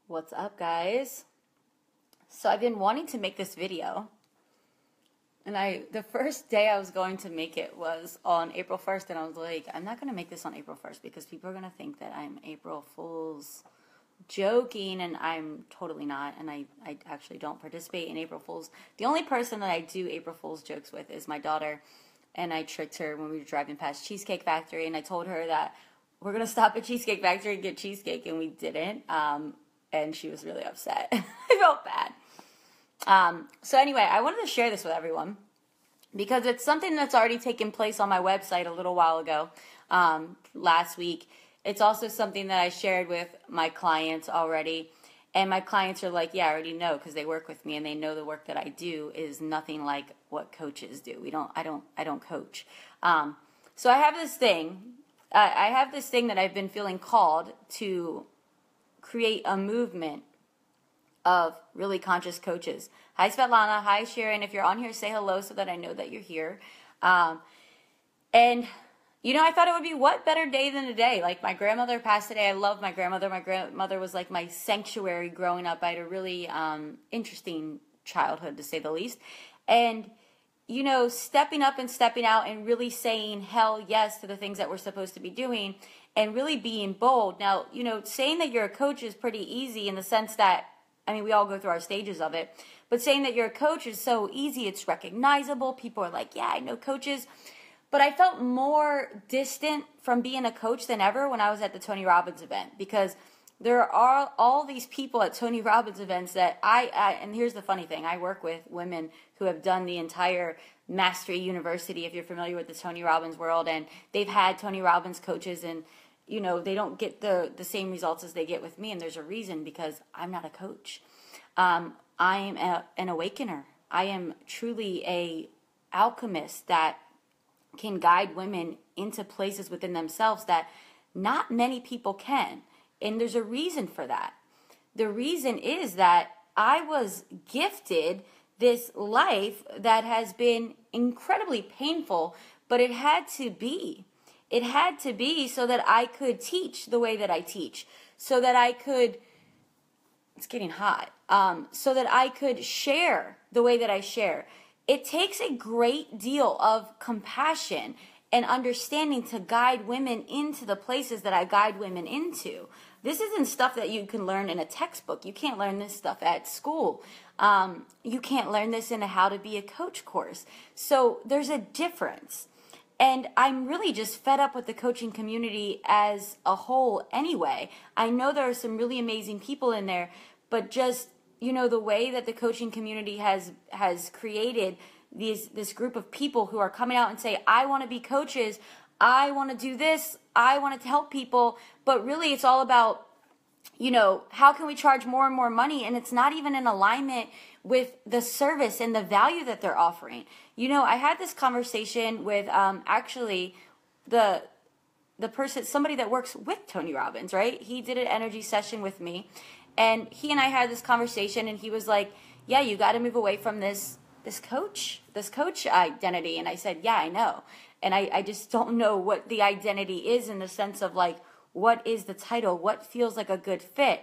What's up, guys? So I've been wanting to make this video, and the first day I was going to make it was on April 1st, and I was like, I'm not going to make this on April 1st because people are going to think that I'm April Fool's joking, and I'm totally not, and I actually don't participate in April Fool's. The only person that I do April Fool's jokes with is my daughter, and I tricked her when we were driving past Cheesecake Factory, and I told her that we're going to stop at Cheesecake Factory and get cheesecake, and we didn't. And she was really upset. I felt bad. So anyway, I wanted to share this with everyone because it's something that's already taken place on my website a little while ago, last week. It's also something that I shared with my clients already. And my clients are like, yeah, I already know because they work with me and they know the work that I do is nothing like what coaches do. I don't coach. So I have this thing. I have this thing that I've been feeling called to create a movement of really conscious coaches. Hi, Svetlana. Hi, Sharon. If you're on here, say hello so that I know that you're here. And, you know, I thought it would be what better day than today. Like, my grandmother passed today. I love my grandmother. My grandmother was like my sanctuary growing up. I had a really interesting childhood, to say the least. And, you know, stepping up and stepping out and really saying hell yes to the things that we're supposed to be doing and really being bold. Now, you know, saying that you're a coach is pretty easy in the sense that, I mean, we all go through our stages of it, but saying that you're a coach is so easy. It's recognizable. People are like, yeah, I know coaches. But I felt more distant from being a coach than ever when I was at the Tony Robbins event, because there are all these people at Tony Robbins events that and here's the funny thing, I work with women who have done the entire Mastery University, if you're familiar with the Tony Robbins world, and they've had Tony Robbins coaches, and you know, they don't get the same results as they get with me, and there's a reason, because I'm not a coach. I am an awakener. I am truly a alchemist that can guide women into places within themselves that not many people can. And there's a reason for that. The reason is that I was gifted this life that has been incredibly painful, but it had to be. It had to be so that I could teach the way that I teach, so that I could, it's getting hot, so that I could share the way that I share. It takes a great deal of compassion and understanding to guide women into the places that I guide women into. This isn't stuff that you can learn in a textbook. You can't learn this stuff at school. You can't learn this in a How to Be a Coach course. So there's a difference. And I'm really just fed up with the coaching community as a whole anyway. I know there are some really amazing people in there, but just, you know, the way that the coaching community has created this group of people who are coming out and say, I want to be coaches, I want to do this, I want to help people, but really it's all about, you know, how can we charge more and more money? And it's not even in alignment with the service and the value that they're offering. You know, I had this conversation with actually the person, somebody that works with Tony Robbins, right? He did an energy session with me, and he and I had this conversation, and he was like, yeah, you got to move away from this coach identity. And I said, yeah, I know. And I just don't know what the identity is, in the sense of like, what is the title? What feels like a good fit?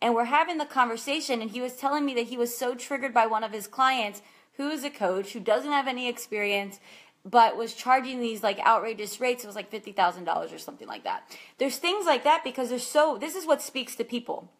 And we're having the conversation, and he was telling me that he was so triggered by one of his clients who is a coach, who doesn't have any experience, but was charging these like outrageous rates. It was like $50,000 or something like that. There's things like that because this is what speaks to people.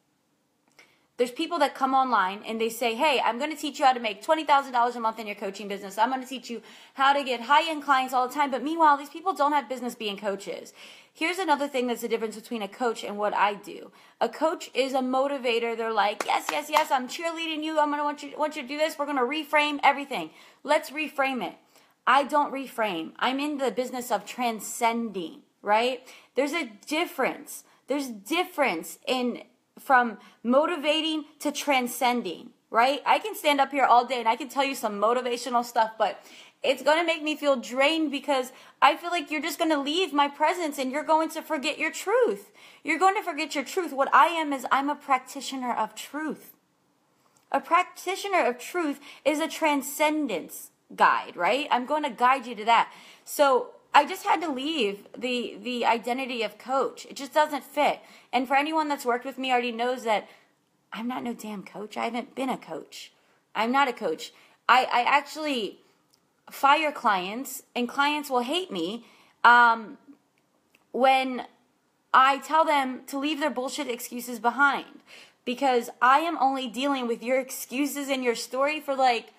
There's people that come online and they say, hey, I'm going to teach you how to make $20,000 a month in your coaching business. I'm going to teach you how to get high-end clients all the time. But meanwhile, these people don't have business being coaches. Here's another thing that's the difference between a coach and what I do. A coach is a motivator. They're like, yes, yes, yes, I'm cheerleading you. I'm going to want you to do this. We're going to reframe everything. Let's reframe it. I don't reframe. I'm in the business of transcending, right? There's a difference. There's difference from motivating to transcending, right? I can stand up here all day and I can tell you some motivational stuff, but it's going to make me feel drained because I feel like you're just going to leave my presence and you're going to forget your truth. You're going to forget your truth. What I am is I'm a practitioner of truth. A practitioner of truth is a transcendence guide, right? I'm going to guide you to that. So I just had to leave the identity of coach. It just doesn't fit. And for anyone that's worked with me already knows that I'm not no damn coach. I haven't been a coach. I'm not a coach. I actually fire clients, and clients will hate me when I tell them to leave their bullshit excuses behind, because I am only dealing with your excuses and your story for like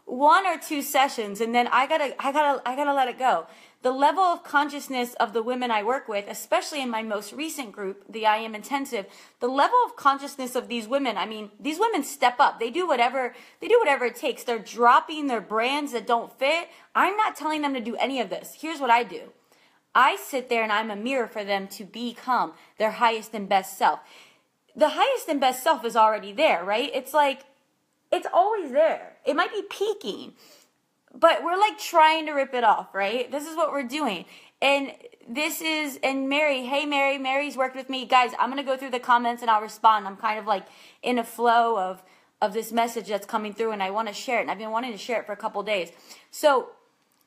1 or 2 sessions, and then I gotta let it go. The level of consciousness of the women I work with, especially in my most recent group, the I Am Intensive, the level of consciousness of these women, I mean, these women step up. They do whatever it takes. They're dropping their brands that don't fit. I'm not telling them to do any of this. Here's what I do. I sit there and I'm a mirror for them to become their highest and best self. The highest and best self is already there, right? It's like, it's always there. It might be peaking, but we're like trying to rip it off, right? This is what we're doing. And Mary, hey Mary, Mary's worked with me. Guys, I'm going to go through the comments and I'll respond. I'm kind of like in a flow of this message that's coming through, and I want to share it. And I've been wanting to share it for a couple days. So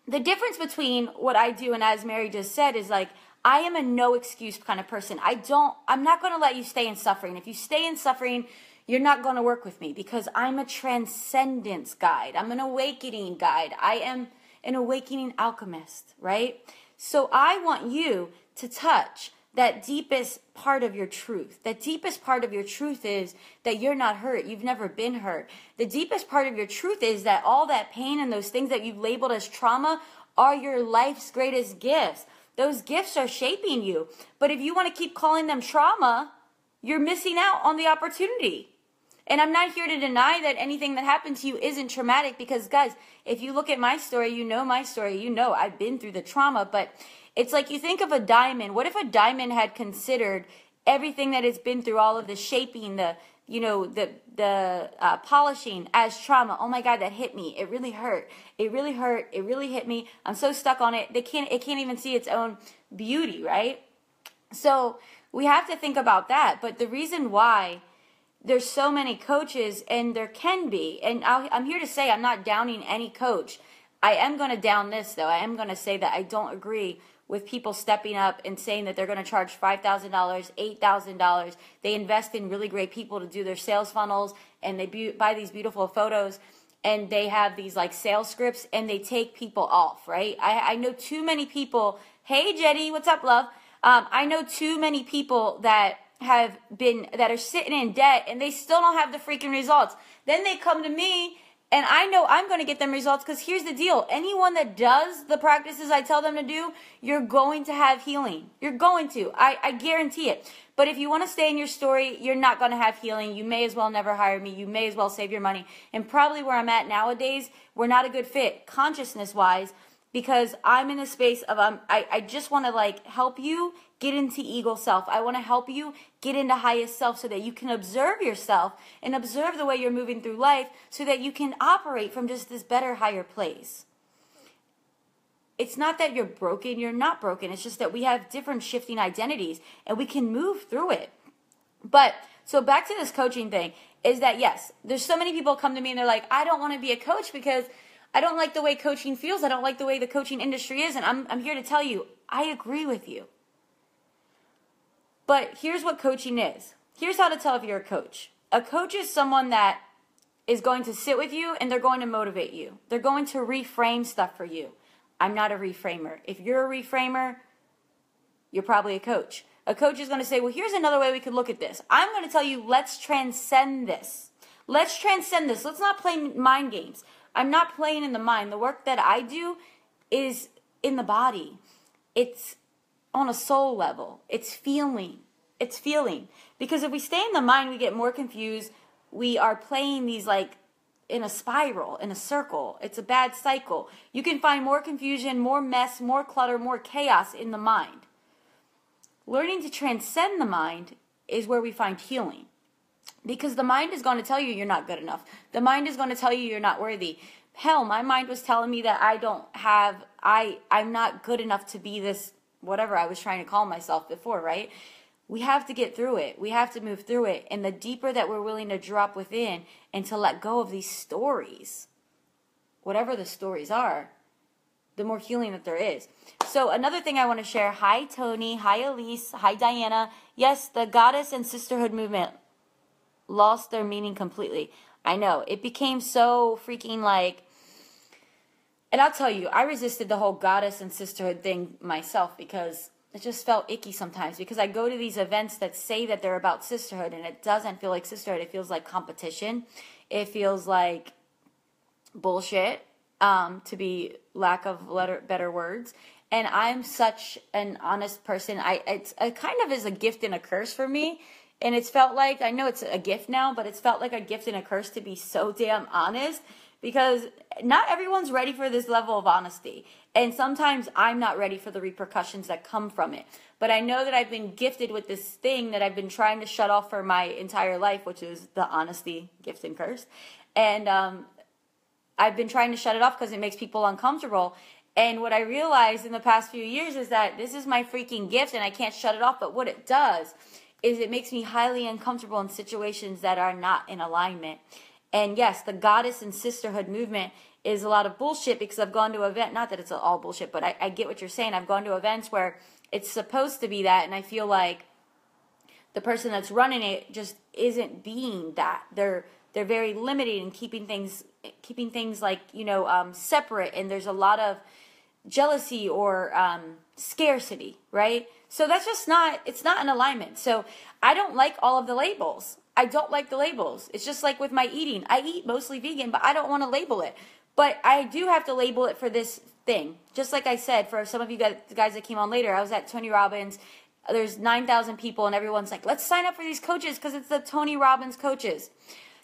the difference between what I do and as Mary just said is like, I am a no excuse kind of person. I'm not going to let you stay in suffering. If you stay in suffering, you're not going to work with me, because I'm a transcendence guide. I'm an awakening guide. I am an awakening alchemist, right? So I want you to touch that deepest part of your truth. That deepest part of your truth is that you're not hurt. You've never been hurt. The deepest part of your truth is that all that pain and those things that you've labeled as trauma are your life's greatest gifts. Those gifts are shaping you. But if you want to keep calling them trauma, you're missing out on the opportunity. And I'm not here to deny that anything that happened to you isn't traumatic, because guys, if you look at my story, you know my story, you know I've been through the trauma. But it's like, you think of a diamond. What if a diamond had considered everything that it's been through, all of the shaping, the polishing as trauma? Oh my God, that hit me. It really hurt. It really hurt. It really hit me. I'm so stuck on it. It can't even see its own beauty, right? So we have to think about that. But the reason why there's so many coaches, and there can be, and I'm here to say I'm not downing any coach. I am going to down this, though. I am going to say that I don't agree with people stepping up and saying that they're going to charge $5,000, $8,000. They invest in really great people to do their sales funnels, and they buy these beautiful photos, and they have these like sales scripts, and they take people off, right? I know too many people. Hey, Jetty, what's up, love? I know too many people that are sitting in debt, and they still don't have the freaking results. Then they come to me, and I know I'm going to get them results, because here's the deal. Anyone that does the practices I tell them to do, you're going to have healing. You're going to. I guarantee it. But if you want to stay in your story, you're not going to have healing. You may as well never hire me. You may as well save your money. And probably where I'm at nowadays, we're not a good fit consciousness-wise, because I'm in a space of, I just want to like help you get into eagle self. I want to help you get into highest self, so that you can observe yourself and observe the way you're moving through life, so that you can operate from just this better, higher place. It's not that you're broken. You're not broken. It's just that we have different shifting identities, and we can move through it. But so back to this coaching thing is that, yes, there's so many people come to me and they're like, I don't want to be a coach because I don't like the way coaching feels. I don't like the way the coaching industry is. And I'm here to tell you, I agree with you. But here's what coaching is. Here's how to tell if you're a coach. A coach is someone that is going to sit with you, and they're going to motivate you. They're going to reframe stuff for you. I'm not a reframer. If you're a reframer, you're probably a coach. A coach is going to say, well, here's another way we could look at this. I'm going to tell you, let's transcend this. Let's transcend this. Let's not play mind games. I'm not playing in the mind. The work that I do is in the body. It's on a soul level. It's feeling. It's feeling. Because if we stay in the mind, we get more confused. We are playing these like in a spiral, in a circle. It's a bad cycle. You can find more confusion, more mess, more clutter, more chaos in the mind. Learning to transcend the mind is where we find healing. Because the mind is going to tell you you're not good enough. The mind is going to tell you you're not worthy. Hell, my mind was telling me that I'm not good enough to be this, whatever I was trying to call myself before, right? We have to get through it. We have to move through it. And the deeper that we're willing to drop within and to let go of these stories, whatever the stories are, the more healing that there is. So another thing I want to share. Hi, Tony. Hi, Elise. Hi, Diana. Yes, the Goddess and Sisterhood movement. lost their meaning completely. I know. It became so freaking like, and I'll tell you, I resisted the whole goddess and sisterhood thing myself because it just felt icky sometimes, because I go to these events that say that they're about sisterhood and it doesn't feel like sisterhood. It feels like competition. It feels like bullshit, to be lack of better words. And I'm such an honest person. It kind of is a gift and a curse for me. And it's felt like, I know it's a gift now, but it's felt like a gift and a curse to be so damn honest, because not everyone's ready for this level of honesty. And sometimes I'm not ready for the repercussions that come from it. But I know that I've been gifted with this thing that I've been trying to shut off for my entire life, which is the honesty, gift, and curse. And I've been trying to shut it off because it makes people uncomfortable. And what I realized in the past few years is that this is my freaking gift and I can't shut it off. But what it does is it makes me highly uncomfortable in situations that are not in alignment. And yes, the goddess and sisterhood movement is a lot of bullshit, because I've gone to events, not that it's all bullshit, but I get what you're saying. I've gone to events where it's supposed to be that, and I feel like the person that's running it just isn't being that. They're very limited in keeping things like, separate, and there's a lot of jealousy or scarcity, right? So that's just it's not in alignment. So I don't like all of the labels. I don't like the labels. It's just like with my eating. I eat mostly vegan, but I don't want to label it. But I do have to label it for this thing. Just like I said, for some of you guys that came on later, I was at Tony Robbins. There's 9,000 people, and everyone's like, let's sign up for these coaches because it's the Tony Robbins coaches.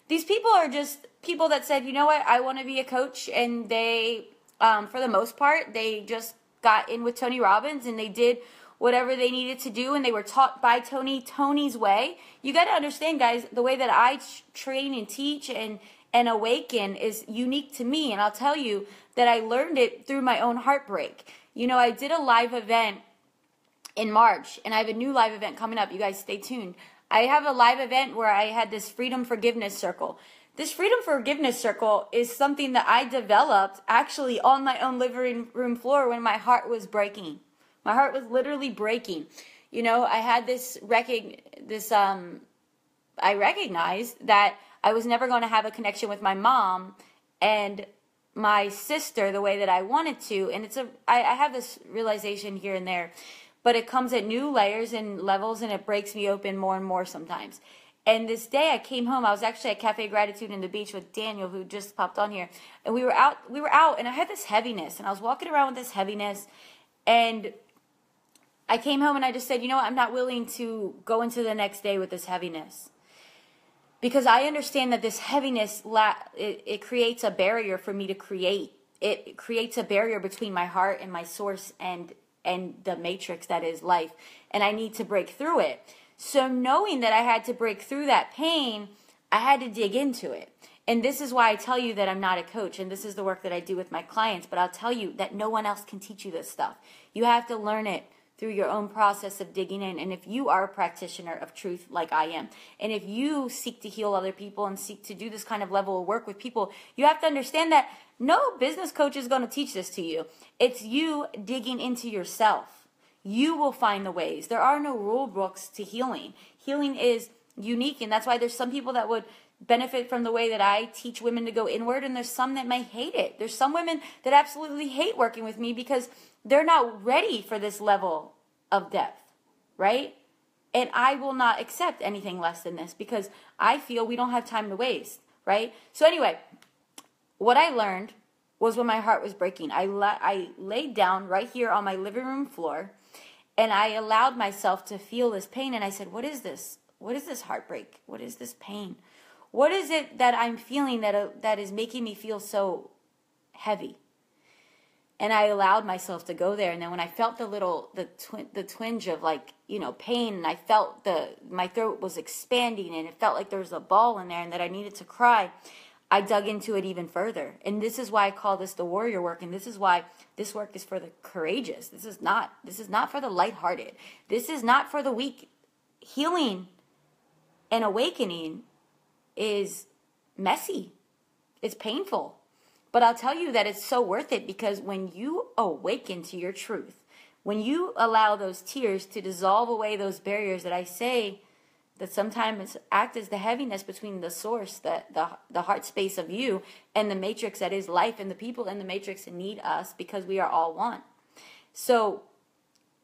These people are just people that said, you know what, I want to be a coach. And they, for the most part, they just got in with Tony Robbins and they did whatever they needed to do, and they were taught by Tony's way. You got to understand, guys, the way that I train and teach and awaken is unique to me. And I'll tell you that I learned it through my own heartbreak. I did a live event in March, and I have a new live event coming up. You guys stay tuned. I have a live event where I had this Freedom Forgiveness Circle. This Freedom Forgiveness Circle is something that I developed actually on my own living room floor when my heart was breaking. My heart was literally breaking. I had I recognized that I was never going to have a connection with my mom and my sister the way that I wanted to. And I have this realization here and there, but it comes at new layers and levels, and it breaks me open more and more sometimes. And this day I came home. I was actually at Cafe Gratitude in the beach with Daniel, who just popped on here. And we were out, and I had this heaviness, and I was walking around with this heaviness, and I came home and I just said, I'm not willing to go into the next day with this heaviness. Because I understand that this heaviness, it creates a barrier for me to create. It creates a barrier between my heart and my source and the matrix that is life. And I need to break through it. So knowing that I had to break through that pain, I had to dig into it. And this is why I tell you that I'm not a coach. And this is the work that I do with my clients. But I'll tell you that no one else can teach you this stuff. You have to learn it through your own process of digging in. And if you are a practitioner of truth like I am, and if you seek to heal other people and seek to do this kind of level of work with people, you have to understand that no business coach is going to teach this to you. It's you digging into yourself. You will find the ways. There are no rule books to healing. Healing is unique, and that's why there's some people that would benefit from the way that I teach women to go inward, and there's some that may hate it. There's some women that absolutely hate working with me because they're not ready for this level of depth, right? And I will not accept anything less than this because I feel we don't have time to waste, right? So anyway, what I learned was when my heart was breaking. I laid down right here on my living room floor, and I allowed myself to feel this pain, and I said, what is this? What is this heartbreak? What is this pain? What is it that I'm feeling that is making me feel so heavy? And I allowed myself to go there. And then when I felt the twinge of pain, and I felt my throat was expanding, and it felt like there was a ball in there and that I needed to cry, I dug into it even further. And this is why I call this the warrior work. And this is why this work is for the courageous. This is not for the lighthearted. This is not for the weak. Healing and awakening is messy. It's painful. But I'll tell you that it's so worth it, because when you awaken to your truth, when you allow those tears to dissolve away those barriers that I say that sometimes act as the heaviness between the source, the heart space of you, and the matrix that is life, and the people in the matrix need us because we are all one. So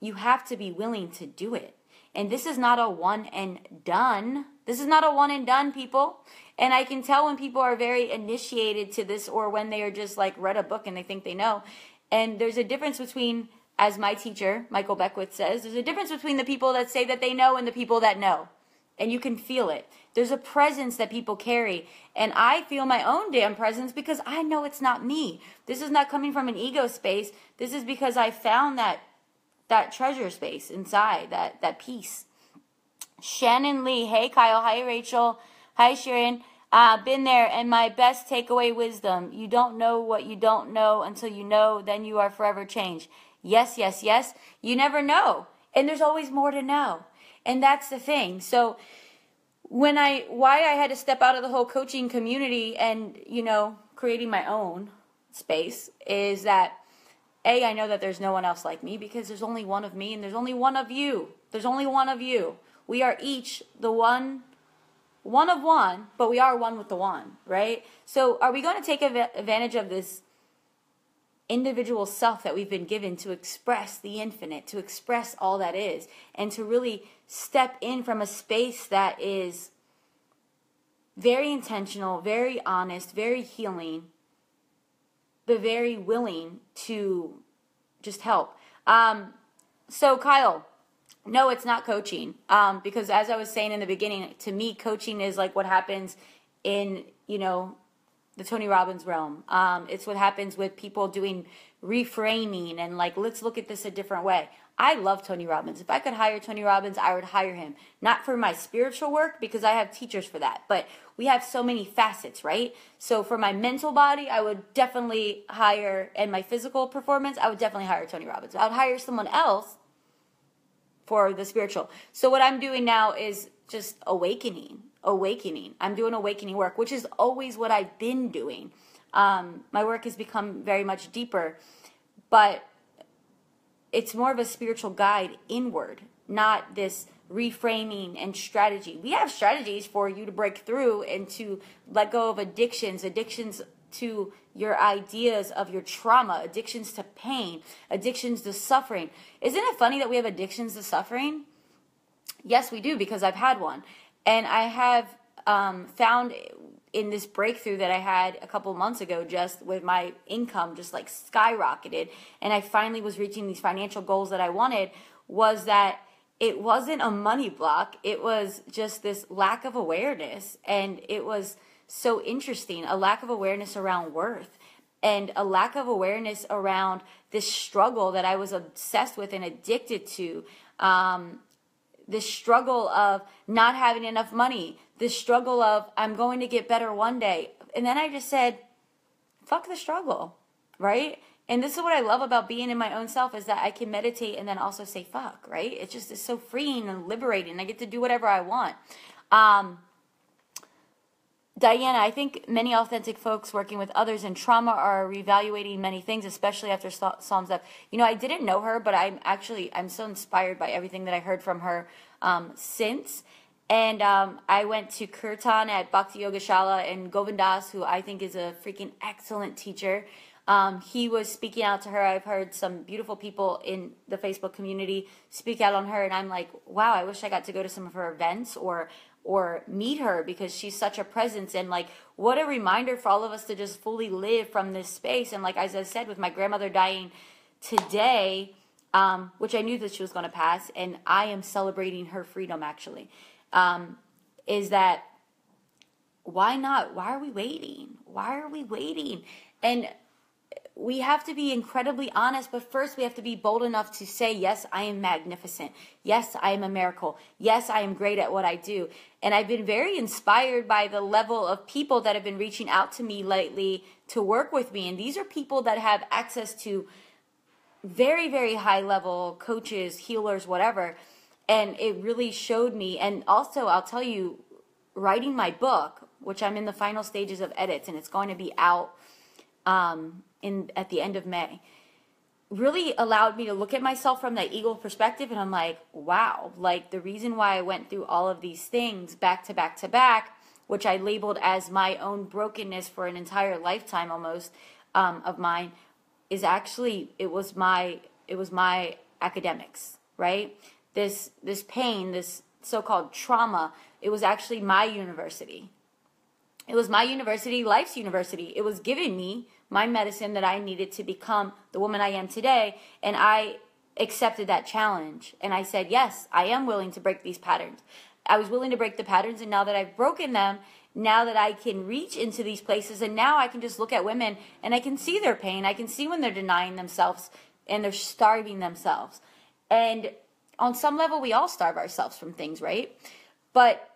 you have to be willing to do it. And this is not a one and done. This is not a one and done, people. And I can tell when people are very initiated to this, or when they are just like read a book and they think they know. And there's a difference between, as my teacher, Michael Beckwith, says, there's a difference between the people that say that they know and the people that know. And you can feel it. There's a presence that people carry. And I feel my own damn presence because I know it's not me. This is not coming from an ego space. This is because I found that treasure space inside, that peace. Shannon Lee, hey Kyle, hi Rachel, hi Sharon. Been there, and my best takeaway wisdom: you don't know what you don't know until you know, then you are forever changed. Yes, yes, yes. You never know, and there's always more to know, and that's the thing. So why I had to step out of the whole coaching community and, creating my own space is that, A, I know that there's no one else like me because there's only one of me and there's only one of you. There's only one of you. We are each the one of one, but we are one with the one, right? So are we going to take advantage of this individual self that we've been given to express the infinite, to express all that is, and to really step in from a space that is very intentional, very honest, very healing, but very willing to just help. So Kyle, no, it's not coaching. Because as I was saying in the beginning, to me, coaching is like what happens in, the Tony Robbins realm. It's what happens with people doing reframing and like, let's look at this a different way. I love Tony Robbins. If I could hire Tony Robbins, I would hire him. Not for my spiritual work, because I have teachers for that. But we have so many facets, right? So for my mental body, I would definitely hire, and my physical performance, I would definitely hire Tony Robbins. I would hire someone else for the spiritual. So what I'm doing now is just awakening. I'm doing awakening work, which is always what I've been doing. My work has become very much deeper, but it's more of a spiritual guide inward, not this reframing and strategy. We have strategies for you to break through and to let go of addictions to your ideas of your trauma, addictions to pain, addictions to suffering. Isn't it funny that we have addictions to suffering? Yes, we do, because I've had one. And I have found in this breakthrough that I had a couple months ago, just with my income just like skyrocketed, and I finally was reaching these financial goals that I wanted, was that it wasn't a money block. It was just this lack of awareness. And it was so interesting, a lack of awareness around worth, and a lack of awareness around this struggle that I was obsessed with and addicted to. This struggle of not having enough money, this struggle of I'm going to get better one day. And then I just said, fuck the struggle, right? And this is what I love about being in my own self, is that I can meditate and then also say fuck, right? It's so freeing and liberating. I get to do whatever I want. Diana, I think many authentic folks working with others in trauma are reevaluating many things, especially after Psalms Up. I didn't know her, but I'm so inspired by everything that I heard from her since. And I went to Kirtan at Bhakti Yogashala, and Govindas, who I think is a freaking excellent teacher, he was speaking out to her. I've heard some beautiful people in the Facebook community speak out on her, and I'm like, wow, I wish I got to go to some of her events or meet her, because she's such a presence. And like, what a reminder for all of us to just fully live from this space. And like, as I said, with my grandmother dying today, which I knew that she was going to pass, and I am celebrating her freedom actually, is that why not? Why are we waiting? And we have to be incredibly honest, but first we have to be bold enough to say, yes, I am magnificent. Yes, I am a miracle. Yes, I am great at what I do. And I've been very inspired by the level of people that have been reaching out to me lately to work with me. And these are people that have access to very, very high level coaches, healers, whatever. And it really showed me. And also, I'll tell you, writing my book, which I'm in the final stages of edits, and it's going to be out at the end of May. really allowed me to look at myself from that eagle perspective. And I'm like, wow, like the reason why I went through all of these things back to back to back, which I labeled as my own brokenness for an entire lifetime almost of mine, is actually, it was my academics, right? This pain, this so-called trauma, it was actually my university. It was my university, life's university. It was giving me my medicine that I needed to become the woman I am today. And I accepted that challenge. And I said, yes, I am willing to break these patterns. I was willing to break the patterns. And now that I've broken them, now that I can reach into these places, and now I can just look at women and I can see their pain. I can see when they're denying themselves and they're starving themselves. And on some level, we all starve ourselves from things, right? But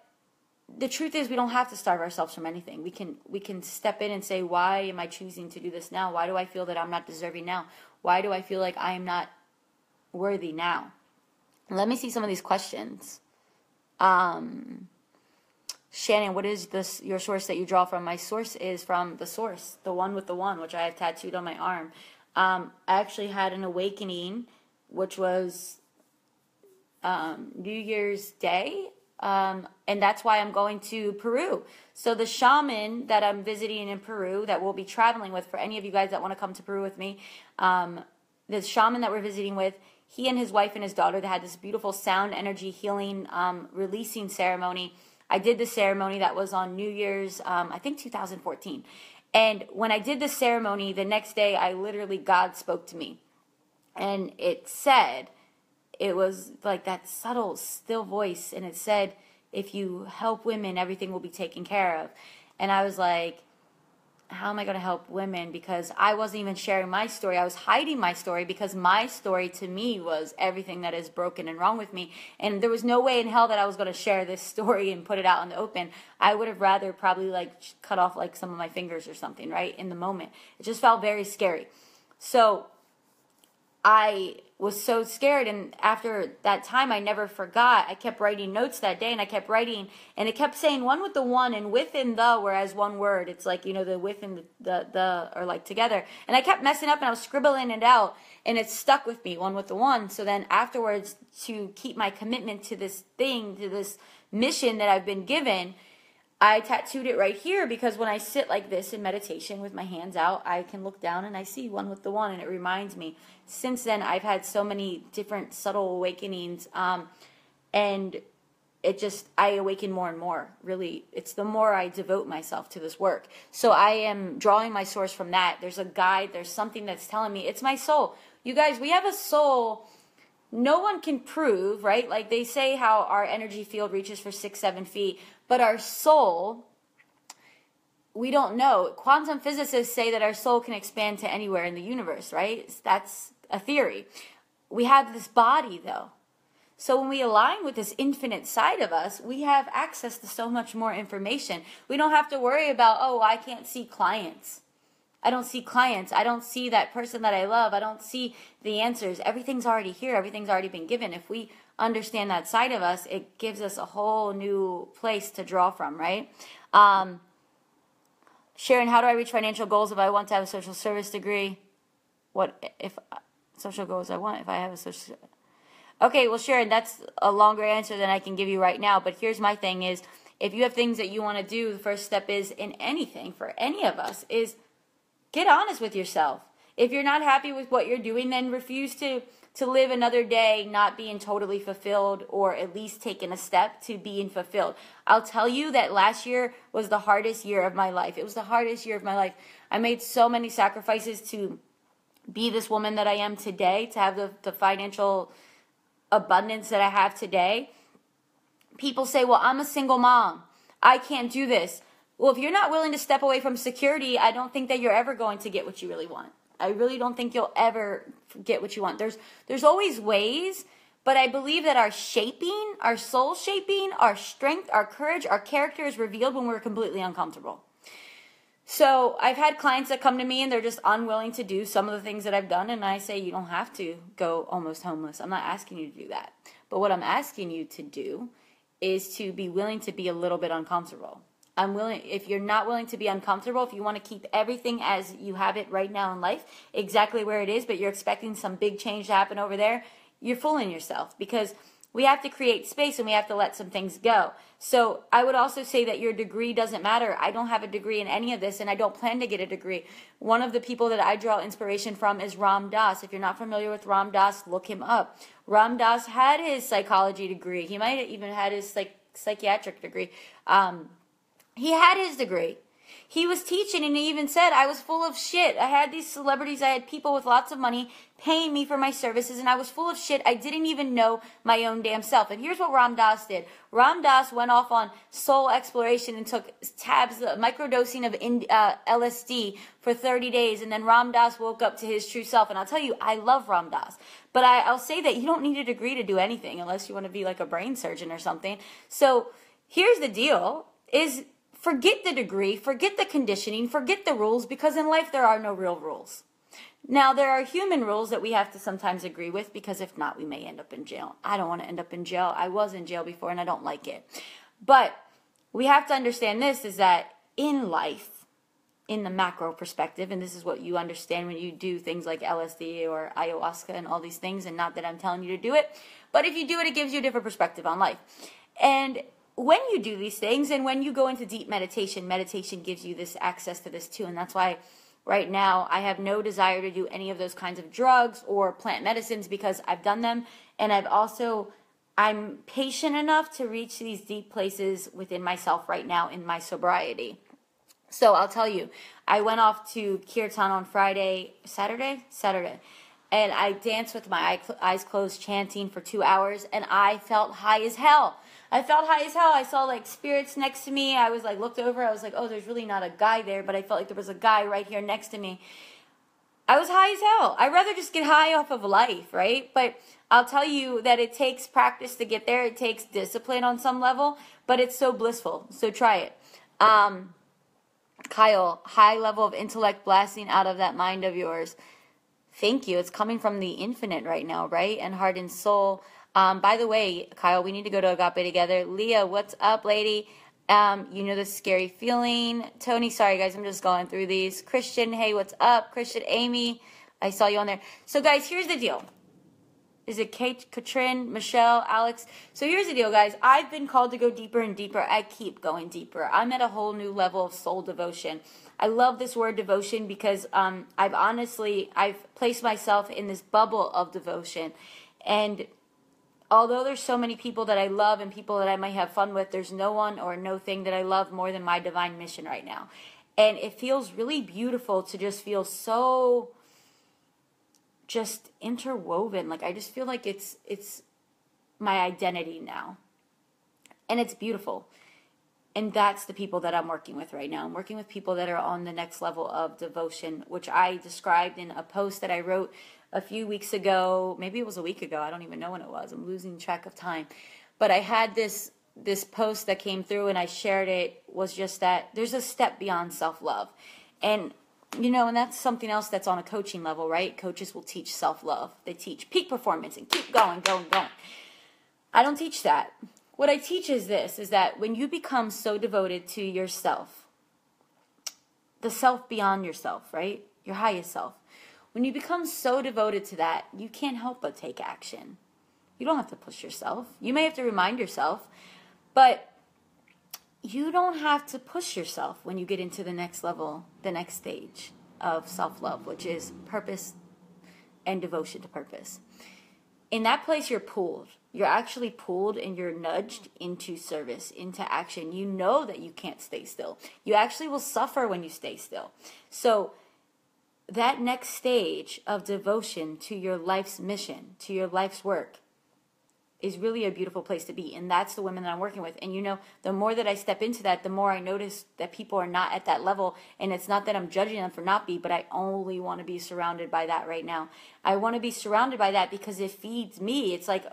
the truth is, we don't have to starve ourselves from anything. We can step in and say, why am I choosing to do this now? Why do I feel that I'm not deserving now? Why do I feel like I am not worthy now? Let me see some of these questions. Shannon, what is your source that you draw from? My source is from the source, the one with the one, which I have tattooed on my arm. I actually had an awakening, which was New Year's Day. And that's why I'm going to Peru. So the shaman that I'm visiting in Peru, that we'll be traveling with, for any of you guys that want to come to Peru with me, the shaman that we're visiting with, he and his wife and his daughter, they had this beautiful sound energy healing releasing ceremony. I did the ceremony that was on New Year's, I think 2014. And when I did the ceremony, the next day, God spoke to me. And it said, it was like that subtle, still voice, and it said, if you help women, everything will be taken care of. And I was like, how am I going to help women? Because I wasn't even sharing my story. I was hiding my story because my story to me was everything that is broken and wrong with me. And there was no way in hell that I was going to share this story and put it out in the open. I would have rather probably like cut off like some of my fingers or something, right? In the moment. It just felt very scary. So I was so scared, and after that time, I never forgot. I kept writing notes that day, and I kept writing, and it kept saying one with the one and with and the, whereas one word, it's like, the with and the are like together. And I kept messing up, and I was scribbling it out, and it stuck with me, one with the one. So then afterwards, to keep my commitment to this thing, to this mission that I've been given, I tattooed it right here, because when I sit like this in meditation with my hands out, I can look down and I see one with the one, and it reminds me. Since then, I've had so many different subtle awakenings, and I awaken more and more. Really, it's the more I devote myself to this work. So I am drawing my source from that. There's a guide, there's something that's telling me, it's my soul. You guys, we have a soul no one can prove, right? Like they say how our energy field reaches for 6-7 feet, but our soul, we don't know. Quantum physicists say that our soul can expand to anywhere in the universe, right? That's a theory. We have this body, though. So when we align with this infinite side of us, we have access to so much more information. We don't have to worry about, oh, I can't see clients. I don't see clients. I don't see that person that I love. I don't see the answers. Everything's already here. Everything's already been given. If we understand that side of us, it gives us a whole new place to draw from, right? Sharon, how do I reach financial goals if I want to have a social service degree? What if social goals I want if I have a social... Okay, well, Sharon, that's a longer answer than I can give you right now. But here's my thing is, if you have things that you want to do, the first step is, in anything, for any of us, is get honest with yourself. If you're not happy with what you're doing, then refuse to live another day not being totally fulfilled, or at least taking a step to being fulfilled. I'll tell you that last year was the hardest year of my life. It was the hardest year of my life. I made so many sacrifices to be this woman that I am today, to have the financial abundance that I have today. People say, well, I'm a single mom. I can't do this. Well, if you're not willing to step away from security, I don't think that you're ever going to get what you really want. I really don't think you'll ever get what you want. There's always ways, but I believe that our shaping, our soul shaping, our strength, our courage, our character is revealed when we're completely uncomfortable. So I've had clients that come to me and they're just unwilling to do some of the things that I've done, and I say, you don't have to go almost homeless. I'm not asking you to do that. But what I'm asking you to do is to be willing to be a little bit uncomfortable. I'm willing, if you're not willing to be uncomfortable, if you want to keep everything as you have it right now in life, exactly where it is, but you're expecting some big change to happen over there, you're fooling yourself, because we have to create space and we have to let some things go. So I would also say that your degree doesn't matter. I don't have a degree in any of this, and I don't plan to get a degree. One of the people that I draw inspiration from is Ram Dass. If you're not familiar with Ram Dass, look him up. Ram Dass had his psychology degree. He might have even had his psychiatric degree. He had his degree. He was teaching, and he even said, I was full of shit. I had these celebrities, I had people with lots of money paying me for my services, and I was full of shit. I didn't even know my own damn self. And here's what Ram Dass did. Ram Dass went off on soul exploration and took microdosing of LSD for 30 days, and then Ram Dass woke up to his true self. And I'll tell you, I love Ram Dass. But I'll say that you don't need a degree to do anything unless you want to be like a brain surgeon or something. So here's the deal, is forget the degree, forget the conditioning, forget the rules, because in life there are no real rules. Now, there are human rules that we have to sometimes agree with, because if not, we may end up in jail. I don't want to end up in jail. I was in jail before, and I don't like it. But we have to understand this, is that in life, in the macro perspective, and this is what you understand when you do things like LSD or ayahuasca and all these things, and not that I'm telling you to do it, but if you do it, it gives you a different perspective on life. And when you do these things, and when you go into deep meditation, meditation gives you this access to this too. And that's why right now I have no desire to do any of those kinds of drugs or plant medicines, because I've done them. And I'm patient enough to reach these deep places within myself right now in my sobriety. So I'll tell you, I went off to Kirtan on Saturday, and I danced with my eyes closed, chanting for 2 hours, and I felt high as hell. I saw like spirits next to me. I was like, looked over. I was like, oh, there's really not a guy there, but I felt like there was a guy right here next to me. I was high as hell. I'd rather just get high off of life, right? But I'll tell you that it takes practice to get there. It takes discipline on some level, but it's so blissful. So try it. Kyle, high level of intellect blasting out of that mind of yours. Thank you. It's coming from the infinite right now, right? And heart and soul. By the way, Kyle, we need to go to Agape together. Leah, what's up, lady? You know the scary feeling. Tony, sorry, guys, I'm just going through these. Christian, hey, what's up? Christian, Amy, I saw you on there. So, guys, here's the deal. Is it Kate, Katrin, Michelle, Alex? So here's the deal, guys. I've been called to go deeper and deeper. I keep going deeper. I'm at a whole new level of soul devotion. I love this word devotion because I've placed myself in this bubble of devotion. And although there's so many people that I love and people that I might have fun with, there's no one or no thing that I love more than my divine mission right now. And it feels really beautiful to just feel so just interwoven. Like, I just feel like it's my identity now. And it's beautiful. And that's the people that I'm working with right now. I'm working with people that are on the next level of devotion, which I described in a post that I wrote a few weeks ago. Maybe it was a week ago. I don't even know when it was. I'm losing track of time. But I had this post that came through, and I shared it, was just that there's a step beyond self-love. And, and that's something else that's on a coaching level, right? Coaches will teach self-love. They teach peak performance and keep going. I don't teach that. What I teach is this, is that when you become so devoted to yourself, the self beyond yourself, right? Your highest self. When you become so devoted to that, you can't help but take action. You don't have to push yourself. You may have to remind yourself, but you don't have to push yourself when you get into the next level, the next stage of self-love, which is purpose and devotion to purpose. In that place, you're pulled. You're actually pulled and you're nudged into service, into action. You know that you can't stay still. You actually will suffer when you stay still. So that next stage of devotion to your life's mission, to your life's work, is really a beautiful place to be. And that's the women that I'm working with. And the more that I step into that, the more I notice that people are not at that level. And it's not that I'm judging them for not be, but I only want to be surrounded by that right now. I want to be surrounded by that because it feeds me. It's like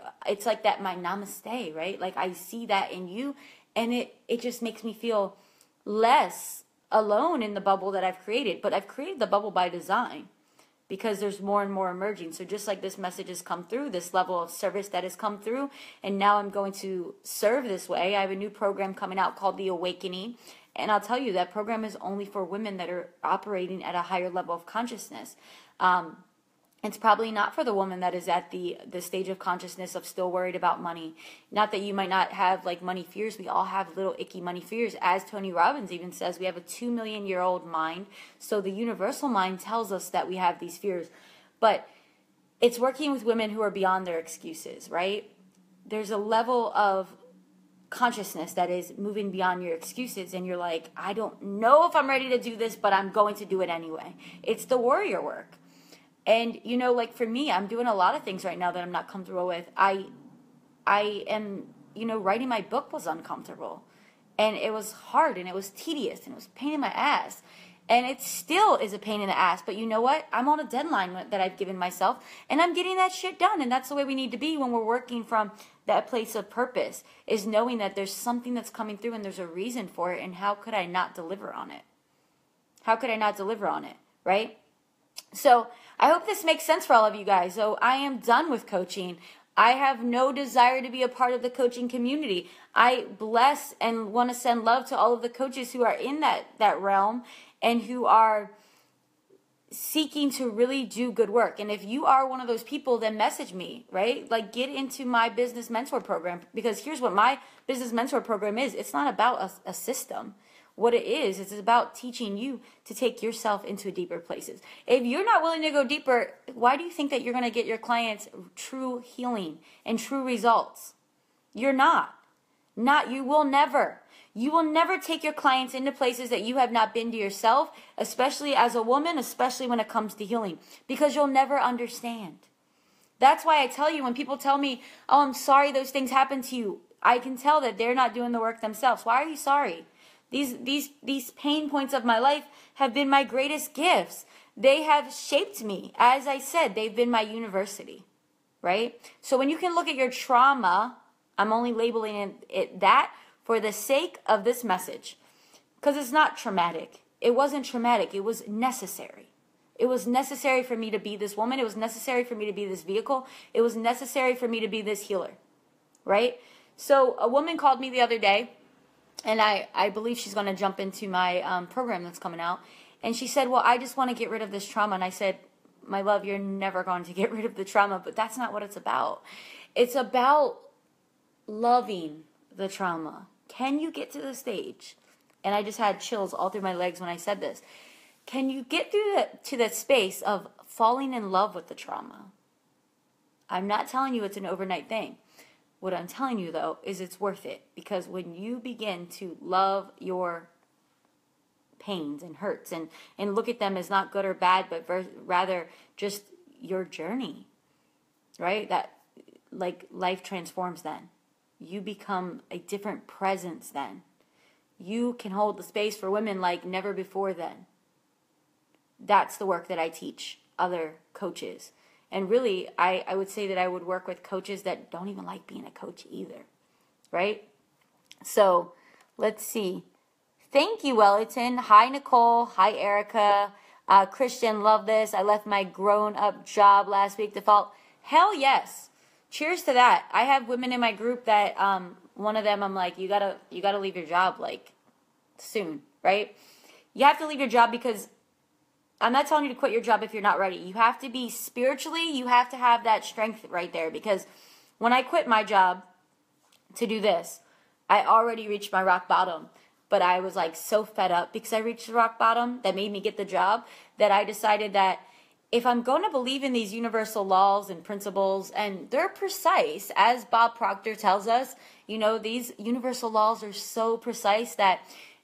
that, my namaste, right? Like, I see that in you, and it just makes me feel less alone in the bubble that I've created. But I've created the bubble by design. because there's more and more emerging. So just like this message has come through, this level of service that has come through, and now I'm going to serve this way. I have a new program coming out called The Awakening. And I'll tell you, that program is only for women that are operating at a higher level of consciousness. It's probably not for the woman that is at the stage of consciousness of still worried about money. Not that you might not have like money fears. We all have little icky money fears. As Tony Robbins even says, we have a 2 million year old mind. So the universal mind tells us that we have these fears. But it's working with women who are beyond their excuses, right? There's a level of consciousness that is moving beyond your excuses, and you're like, I don't know if I'm ready to do this, but I'm going to do it anyway. It's the warrior work. And, you know, like for me, I'm doing a lot of things right now that I'm not comfortable with. I am, you know, writing my book was uncomfortable. And it was hard, and it was tedious, and it was a pain in my ass. And it still is a pain in the ass. But you know what? I'm on a deadline that I've given myself, and I'm getting that shit done. And that's the way we need to be when we're working from that place of purpose, is knowing that there's something that's coming through and there's a reason for it. And how could I not deliver on it? How could I not deliver on it, right? So I hope this makes sense for all of you guys. So I am done with coaching. I have no desire to be a part of the coaching community. I bless and want to send love to all of the coaches who are in that realm and who are seeking to really do good work. And if you are one of those people, then message me, right? Like, get into my business mentor program, because here's what my business mentor program is. It's not about a system. What it is, it's about teaching you to take yourself into deeper places. If you're not willing to go deeper, why do you think that you're going to get your clients true healing and true results? You're not. You will never. You will never take your clients into places that you have not been to yourself, especially as a woman, especially when it comes to healing, because you'll never understand. That's why I tell you, when people tell me, oh, I'm sorry those things happened to you, I can tell that they're not doing the work themselves. Why are you sorry? These pain points of my life have been my greatest gifts. They have shaped me. As I said, they've been my university, right? So when you can look at your trauma, I'm only labeling it that for the sake of this message, because it's not traumatic. It wasn't traumatic. It was necessary. It was necessary for me to be this woman. It was necessary for me to be this vehicle. It was necessary for me to be this healer, right? So a woman called me the other day, and I believe she's going to jump into my program that's coming out. And she said, well, I just want to get rid of this trauma. And I said, my love, you're never going to get rid of the trauma, but that's not what it's about. It's about loving the trauma. Can you get to the stage? And I just had chills all through my legs when I said this. Can you get to that space of falling in love with the trauma? I'm not telling you it's an overnight thing. What I'm telling you, though, is it's worth it. Because when you begin to love your pains and hurts and look at them as not good or bad, but rather just your journey, right? That, like, life transforms then. You become a different presence then. You can hold the space for women like never before then. That's the work that I teach other coaches. And really, I would say that I would work with coaches that don't even like being a coach either, right? So, let's see. Thank you, Wellington. Hi, Nichole. Hi, Erica. Christian, love this. I left my grown-up job last week to fall. Hell yes. Cheers to that. I have women in my group that, one of them, I'm like, you gotta leave your job, like, soon, right? You have to leave your job because I'm not telling you to quit your job if you're not ready. You have to be spiritually, you have to have that strength right there, because when I quit my job to do this, I already reached my rock bottom, but I was like so fed up because I reached the rock bottom that made me get the job, that I decided that if I'm going to believe in these universal laws and principles, and they're precise, as Bob Proctor tells us, you know, these universal laws are so precise that,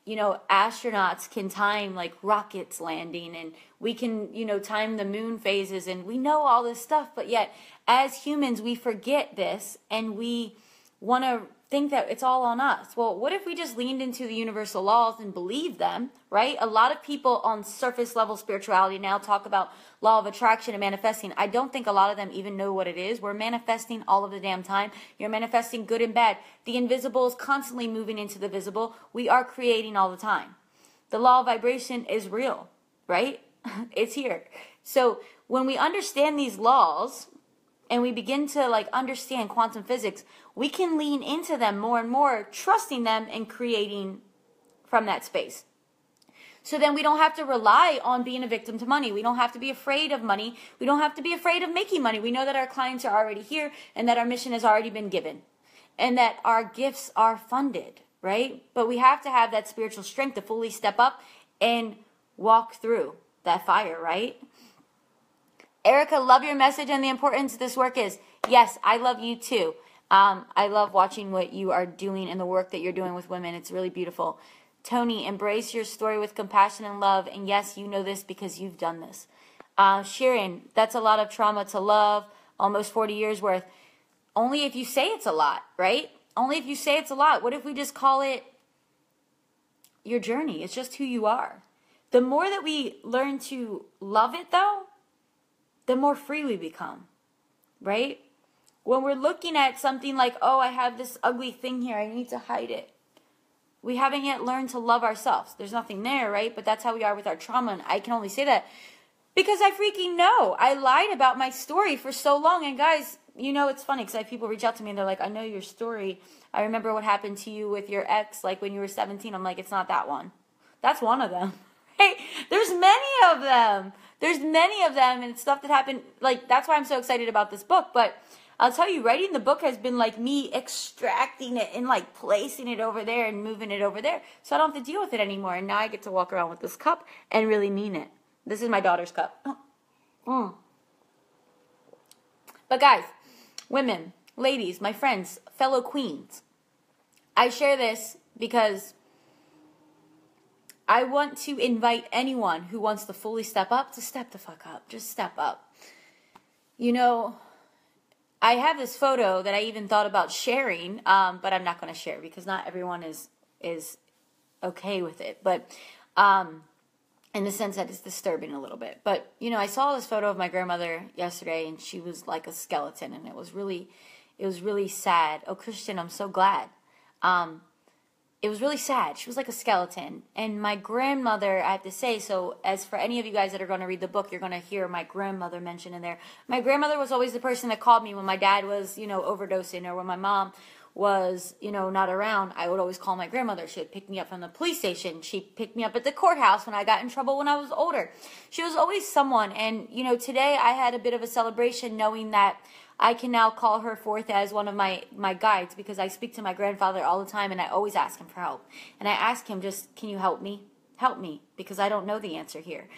you know, astronauts can time like rockets landing, and we can, you know, time the moon phases, and we know all this stuff, but yet as humans we forget this and we want to think that it's all on us. Well, what if we just leaned into the universal laws and believed them, right? A lot of people on surface level spirituality now talk about law of attraction and manifesting. I don't think a lot of them even know what it is. We're manifesting all of the damn time. You're manifesting good and bad. The invisible is constantly moving into the visible. We are creating all the time. The law of vibration is real, right? It's here. So when we understand these laws and we begin to like understand quantum physics, we can lean into them more and more, trusting them and creating from that space. So then we don't have to rely on being a victim to money. We don't have to be afraid of money. We don't have to be afraid of making money. We know that our clients are already here and that our mission has already been given and that our gifts are funded, right? But we have to have that spiritual strength to fully step up and walk through that fire, right? Erica, love your message and the importance of this work is. Yes, I love you too. I love watching what you are doing and the work that you're doing with women. It's really beautiful. Tony, embrace your story with compassion and love. And yes, you know this because you've done this. Sharon, that's a lot of trauma to love. Almost 40 years worth. Only if you say it's a lot, right? Only if you say it's a lot. What if we just call it your journey? It's just who you are. The more that we learn to love it, though, the more free we become, right? When we're looking at something like, oh, I have this ugly thing here, I need to hide it. We haven't yet learned to love ourselves. There's nothing there, right? But that's how we are with our trauma, and I can only say that because I freaking know. I lied about my story for so long, and guys, you know, it's funny because I have people reach out to me, and they're like, I know your story. I remember what happened to you with your ex, like when you were 17. I'm like, it's not that one. That's one of them, right? There's many of them. There's many of them, and it's stuff that happened. Like, that's why I'm so excited about this book, but I'll tell you, writing the book has been like me extracting it and like placing it over there and moving it over there. So I don't have to deal with it anymore. And now I get to walk around with this cup and really mean it. This is my daughter's cup. But guys, women, ladies, my friends, fellow queens, I share this because I want to invite anyone who wants to fully step up to step the fuck up. Just step up. You know, I have this photo that I even thought about sharing, but I'm not going to share because not everyone is okay with it. But in the sense that it's disturbing a little bit. But, you know, I saw this photo of my grandmother yesterday, and she was like a skeleton, and it was really sad. Oh, Christian, I'm so glad. It was really sad. She was like a skeleton. And my grandmother, I have to say, so as for any of you guys that are going to read the book, you're going to hear my grandmother mentioned in there. My grandmother was always the person that called me when my dad was, you know, overdosing, or when my mom was, you know, not around. I would always call my grandmother. She would pick me up from the police station. She picked me up at the courthouse when I got in trouble when I was older. She was always someone. And, you know, today I had a bit of a celebration knowing that I can now call her forth as one of my guides, because I speak to my grandfather all the time and I always ask him for help. And I ask him, just, can you help me? Help me, because I don't know the answer here.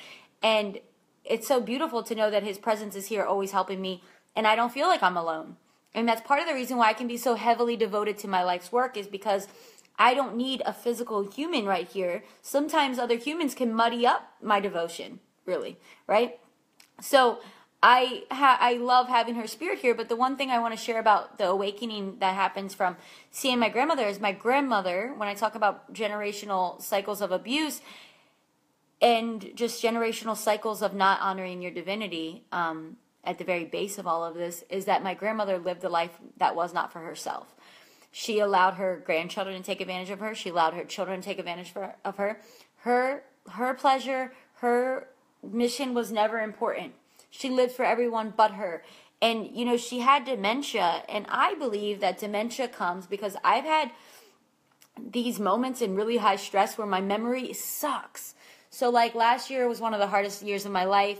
And it's so beautiful to know that his presence is here always helping me, and I don't feel like I'm alone. And that's part of the reason why I can be so heavily devoted to my life's work, is because I don't need a physical human right here. Sometimes other humans can muddy up my devotion, really, right? So I love having her spirit here, but the one thing I want to share about the awakening that happens from seeing my grandmother is my grandmother, when I talk about generational cycles of abuse and just generational cycles of not honoring your divinity, at the very base of all of this, is that my grandmother lived a life that was not for herself. She allowed her grandchildren to take advantage of her. She allowed her children to take advantage of her. Her pleasure, her mission was never important. She lived for everyone but her. And, you know, she had dementia. And I believe that dementia comes because I've had these moments in really high stress where my memory sucks. So, like, last year was one of the hardest years of my life.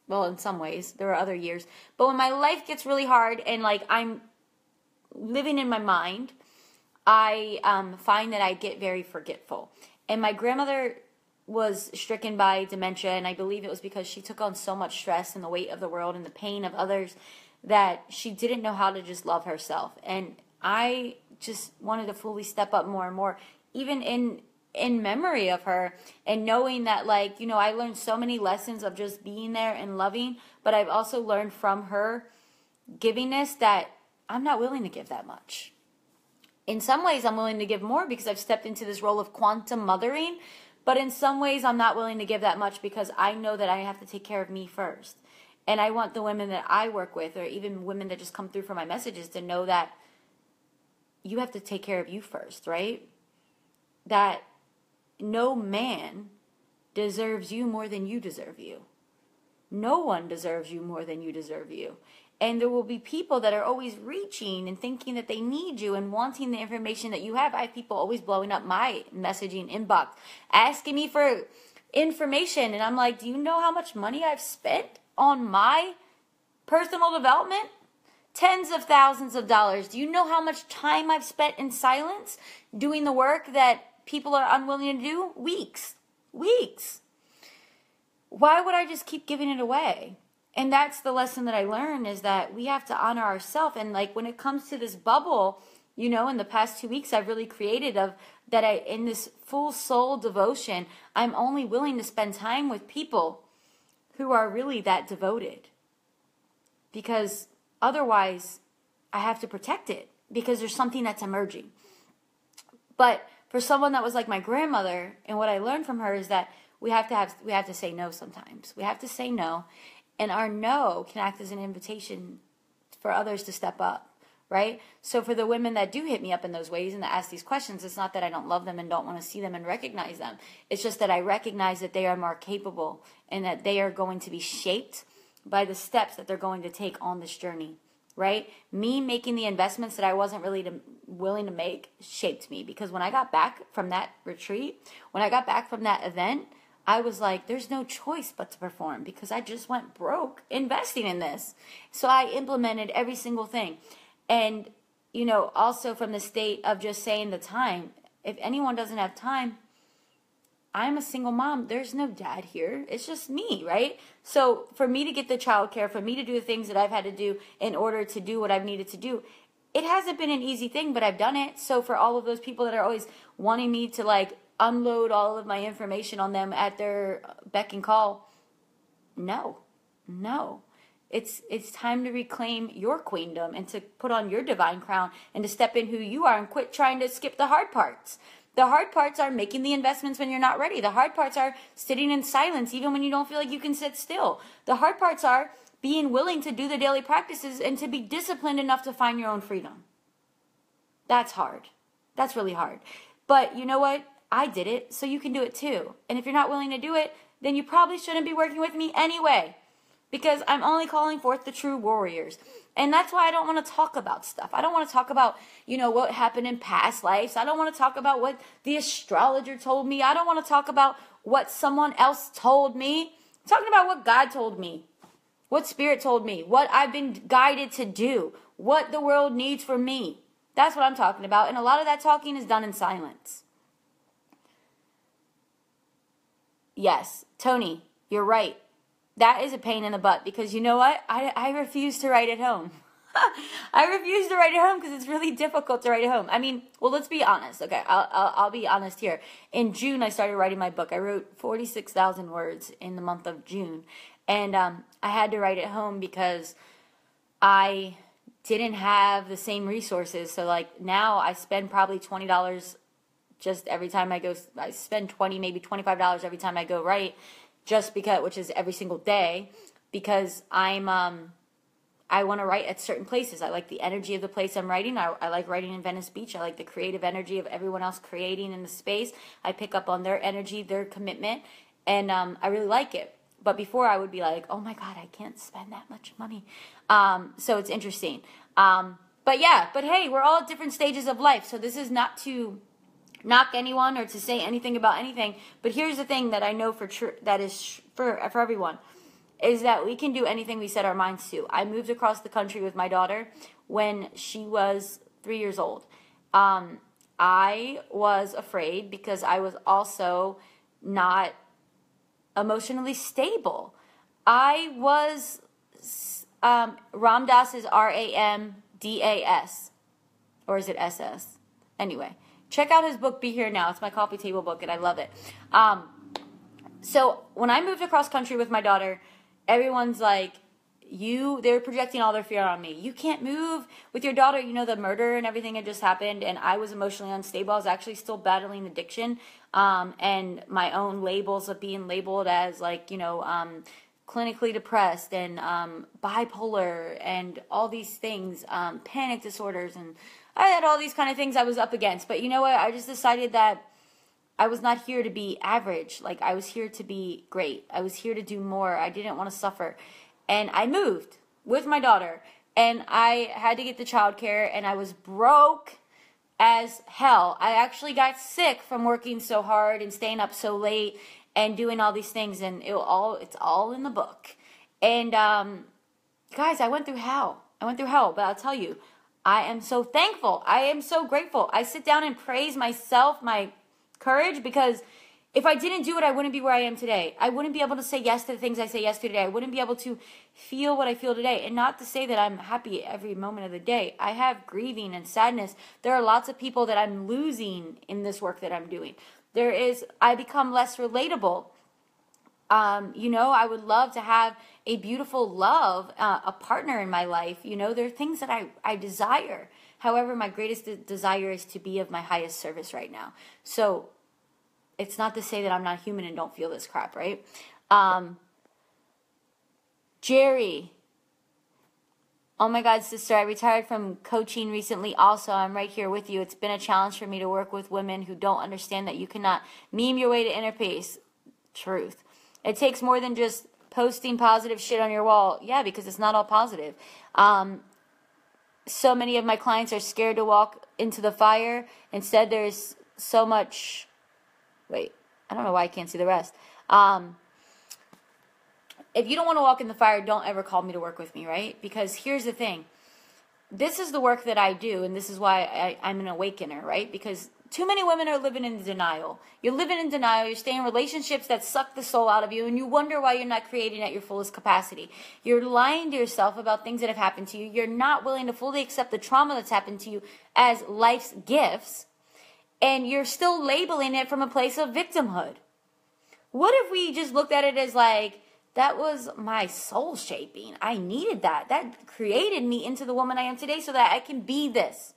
Well, in some ways. There were other years. But when my life gets really hard and, like, I'm living in my mind, I find that I get very forgetful. And my grandmother was stricken by dementia, and I believe it was because she took on so much stress and the weight of the world and the pain of others that she didn't know how to just love herself. And I just wanted to fully step up more and more, even in memory of her, and knowing that, like, you know, I learned so many lessons of just being there and loving, but I've also learned from her givingness that I'm not willing to give that much. In some ways, I'm willing to give more because I've stepped into this role of quantum mothering. But in some ways, I'm not willing to give that much because I know that I have to take care of me first. And I want the women that I work with, or even women that just come through for my messages, to know that you have to take care of you first, right? That no man deserves you more than you deserve you. No one deserves you more than you deserve you. And there will be people that are always reaching and thinking that they need you and wanting the information that you have. I have people always blowing up my messaging inbox, asking me for information. And I'm like, do you know how much money I've spent on my personal development? Tens of thousands of dollars. Do you know how much time I've spent in silence doing the work that people are unwilling to do? Weeks. Why would I just keep giving it away? And that's the lesson that I learned, is that we have to honor ourselves. And like when it comes to this bubble, in the past 2 weeks I've really created in this full soul devotion, I'm only willing to spend time with people who are really that devoted. Because otherwise I have to protect it, because there's something that's emerging. But for someone that was like my grandmother, and what I learned from her is that we have to say no sometimes. We have to say no. And our no can act as an invitation for others to step up, right? So for the women that do hit me up in those ways and that ask these questions, it's not that I don't love them and don't want to see them and recognize them. It's just that I recognize that they are more capable and that they are going to be shaped by the steps that they're going to take on this journey, right? Me making the investments that I wasn't really willing to make shaped me, because when I got back from that retreat, when I got back from that event, I was like, there's no choice but to perform, because I just went broke investing in this. So I implemented every single thing. And, also from the state of just saying the time, if anyone doesn't have time, I'm a single mom. There's no dad here. It's just me, right? So for me to get the childcare, for me to do the things that I've had to do in order to do what I've needed to do, it hasn't been an easy thing, but I've done it. So for all of those people that are always wanting me to unload all of my information on them at their beck and call, no. It's time to reclaim your queendom and to put on your divine crown and to step in who you are and quit trying to skip the hard parts. The hard parts are making the investments when you're not ready. The hard parts are sitting in silence even when you don't feel like you can sit still. The hard parts are being willing to do the daily practices and to be disciplined enough to find your own freedom. That's hard. That's really hard. But you know what? I did it, so you can do it too. And if you're not willing to do it, then you probably shouldn't be working with me anyway, because I'm only calling forth the true warriors. And that's why I don't want to talk about stuff. I don't want to talk about, what happened in past lives. I don't want to talk about what the astrologer told me. I don't want to talk about what someone else told me. I'm talking about what God told me, what Spirit told me, what I've been guided to do, what the world needs from me. That's what I'm talking about. And a lot of that talking is done in silence. Yes, Tony, you're right. That is a pain in the butt, because you know what? I refuse to write at home. I refuse to write at home because it's really difficult to write at home. I mean, well, let's be honest. Okay, I'll be honest here. In June, I started writing my book. I wrote 46,000 words in the month of June. And I had to write at home because I didn't have the same resources. So now I spend probably $20 just every time I go. I spend $20, maybe $25 every time I go write, just because, which is every single day, because I want to write at certain places. I like the energy of the place I'm writing. I like writing in Venice Beach. I like the creative energy of everyone else creating in the space. I pick up on their energy, their commitment, and I really like it. But before I would be like, oh my God, I can't spend that much money. So it's interesting. But hey, we're all at different stages of life. So this is not to knock anyone or to say anything about anything. But here's the thing that I know for true, that is for everyone, is that we can do anything we set our minds to. I moved across the country with my daughter when she was 3 years old. I was afraid because I was also not emotionally stable. I was Ram Dass is RAMDAS, or is it SS? Anyway, check out his book, Be Here Now. It's my coffee table book, and I love it. So when I moved across country with my daughter, everyone's like, they're projecting all their fear on me. You can't move with your daughter. The murder and everything had just happened, and I was emotionally unstable. I was actually still battling addiction, and my own labels of being labeled as clinically depressed and bipolar and all these things, panic disorders, and I had all these kind of things I was up against. But you know what? I just decided that I was not here to be average. Like, I was here to be great. I was here to do more. I didn't want to suffer. And I moved with my daughter. And I had to get the childcare. And I was broke as hell. I actually got sick from working so hard and staying up so late and doing all these things. And it's all in the book. And guys, I went through hell. But I'll tell you, I am so thankful. I am so grateful. I sit down and praise myself, my courage, because if I didn't do it, I wouldn't be where I am today. I wouldn't be able to say yes to the things I say yes to today. I wouldn't be able to feel what I feel today. And not to say that I'm happy every moment of the day. I have grieving and sadness. There are lots of people that I'm losing in this work that I'm doing. I become less relatable. I would love to have a beautiful love, a partner in my life. There are things that I desire. However, my greatest desire is to be of my highest service right now. So it's not to say that I'm not human and don't feel this crap, right? Jerry. Oh my God, sister, I retired from coaching recently. Also, I'm right here with you. It's been a challenge for me to work with women who don't understand that you cannot meme your way to inner peace. Truth. It takes more than just posting positive shit on your wall. Yeah, because it's not all positive. So many of my clients are scared to walk into the fire. Instead, there's so much... Wait, I don't know why I can't see the rest. If you don't want to walk in the fire, don't ever call me to work with me, right? Because here's the thing. This is the work that I do, and this is why I'm an awakener, right? Because too many women are living in denial. You're living in denial. You're staying in relationships that suck the soul out of you, and you wonder why you're not creating at your fullest capacity. You're lying to yourself about things that have happened to you. You're not willing to fully accept the trauma that's happened to you as life's gifts, and you're still labeling it from a place of victimhood. What if we just looked at it as like, that was my soul shaping. I needed that. That created me into the woman I am today so that I can be this.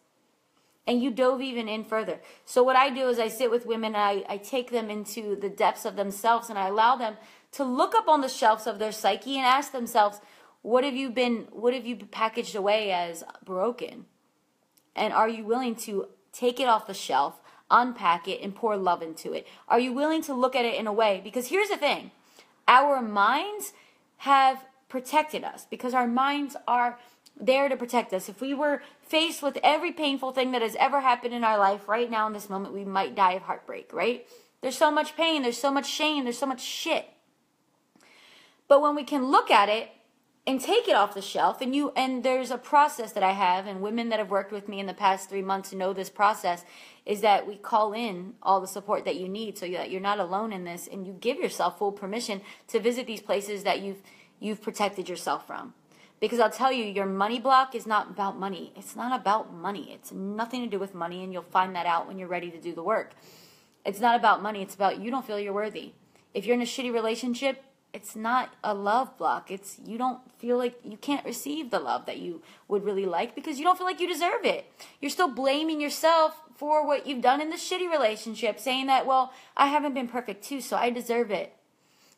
And you dove even in further. So what I do is I sit with women and I take them into the depths of themselves and I allow them to look up on the shelves of their psyche and ask themselves, what have you been packaged away as broken? And are you willing to take it off the shelf, unpack it, and pour love into it? Are you willing to look at it in a way? Because here's the thing. Our minds have protected us because our minds are there to protect us. If we were faced with every painful thing that has ever happened in our life right now in this moment, we might die of heartbreak, right? There's so much pain, there's so much shame, there's so much shit. But when we can look at it and take it off the shelf, and there's a process that I have, and women that have worked with me in the past 3 months know this process, is that we call in all the support that you need so that you're not alone in this, and you give yourself full permission to visit these places that you've protected yourself from. Because I'll tell you, your money block is not about money. It's not about money. It's nothing to do with money, and you'll find that out when you're ready to do the work. It's not about money. It's about you don't feel you're worthy. If you're in a shitty relationship, it's not a love block. It's you don't feel like you can't receive the love that you would really like because you don't feel like you deserve it. You're still blaming yourself for what you've done in the shitty relationship, saying that, well, I haven't been perfect too, so I deserve it.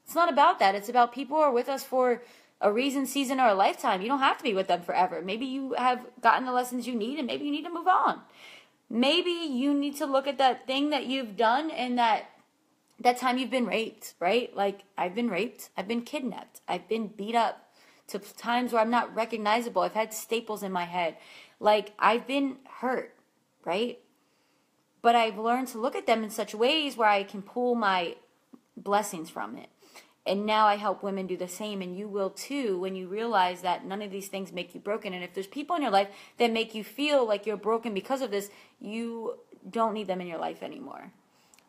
It's not about that. It's about people who are with us for a reason, season, or a lifetime. You don't have to be with them forever. Maybe you have gotten the lessons you need, and maybe you need to move on. Maybe you need to look at that thing that you've done and that time you've been raped, right? Like, I've been raped. I've been kidnapped. I've been beat up to times where I'm not recognizable. I've had staples in my head. Like, I've been hurt, right? But I've learned to look at them in such ways where I can pull my blessings from it. And now I help women do the same, and you will too when you realize that none of these things make you broken. And if there's people in your life that make you feel like you're broken because of this, you don't need them in your life anymore.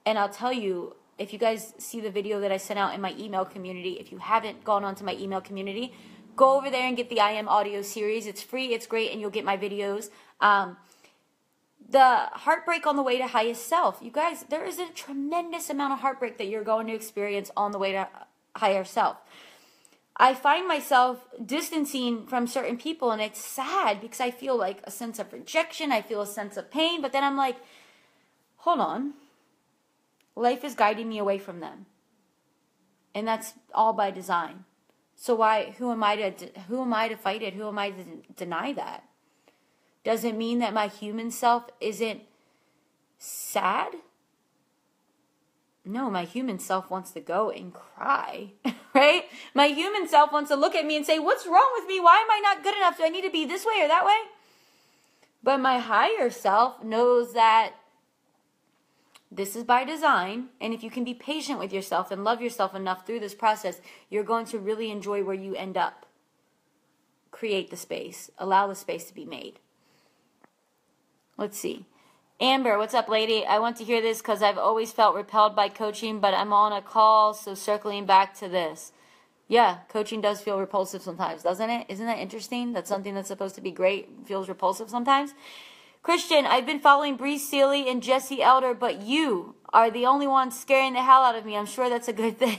And I'll tell you, if you guys see the video that I sent out in my email community, if you haven't gone on to my email community, go over there and get the I Am audio series. It's free, it's great, and you'll get my videos. The heartbreak on the way to highest self. You guys, there is a tremendous amount of heartbreak that you're going to experience on the way to higher self. I find myself distancing from certain people, and it's sad because I feel like a sense of rejection. I feel a sense of pain, but then I'm like, hold on. Life is guiding me away from them. And that's all by design. So who am I to fight it? Who am I to deny that? Does it mean that my human self isn't sad? No, my human self wants to go and cry, right? My human self wants to look at me and say, what's wrong with me? Why am I not good enough? Do I need to be this way or that way? But my higher self knows that this is by design, and if you can be patient with yourself and love yourself enough through this process, you're going to really enjoy where you end up. Create the space. Allow the space to be made. Let's see. Amber, what's up, lady? I want to hear this because I've always felt repelled by coaching, but I'm on a call, so circling back to this. Yeah, coaching does feel repulsive sometimes, doesn't it? Isn't that interesting? That something that's supposed to be great feels repulsive sometimes? Christian, I've been following Bree Seeley and Jesse Elder, but you are the only one scaring the hell out of me. I'm sure that's a good thing.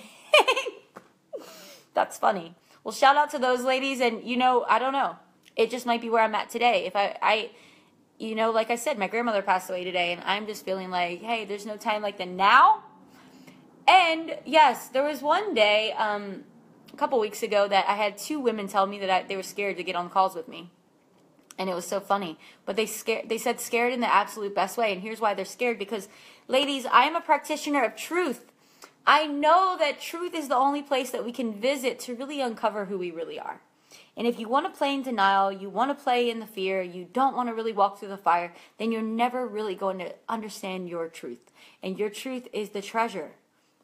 That's funny. Well, shout out to those ladies, and, you know, I don't know. It just might be where I'm at today. If I you know, like I said, my grandmother passed away today, and I'm just feeling like, hey, there's no time like the now. And, yes, there was one day, a couple weeks ago, that I had 2 women tell me that they were scared to get on calls with me. And it was so funny. But they said scared in the absolute best way. And here's why they're scared. Because, ladies, I am a practitioner of truth. I know that truth is the only place that we can visit to really uncover who we really are. And if you want to play in denial, you want to play in the fear, you don't want to really walk through the fire, then you're never really going to understand your truth. And your truth is the treasure.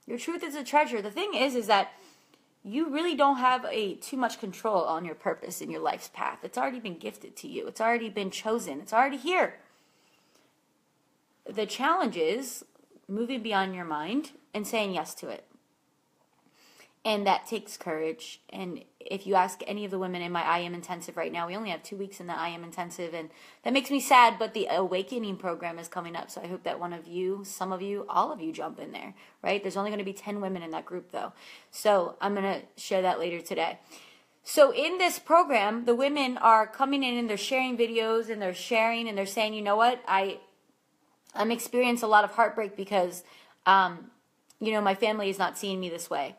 Your truth is a treasure. The thing is that you really don't have too much control on your purpose in your life's path. It's already been gifted to you. It's already been chosen. It's already here. The challenge is moving beyond your mind and saying yes to it. And that takes courage. And if you ask any of the women in my I Am Intensive right now, we only have 2 weeks in the I Am Intensive, and that makes me sad, but the Awakening program is coming up, so I hope that one of you, some of you, all of you jump in there, right? There's only going to be 10 women in that group, though. So I'm going to share that later today. So in this program, the women are coming in and they're sharing videos, and they're sharing, and they're saying, you know what, I'm experiencing a lot of heartbreak because, you know, my family is not seeing me this way.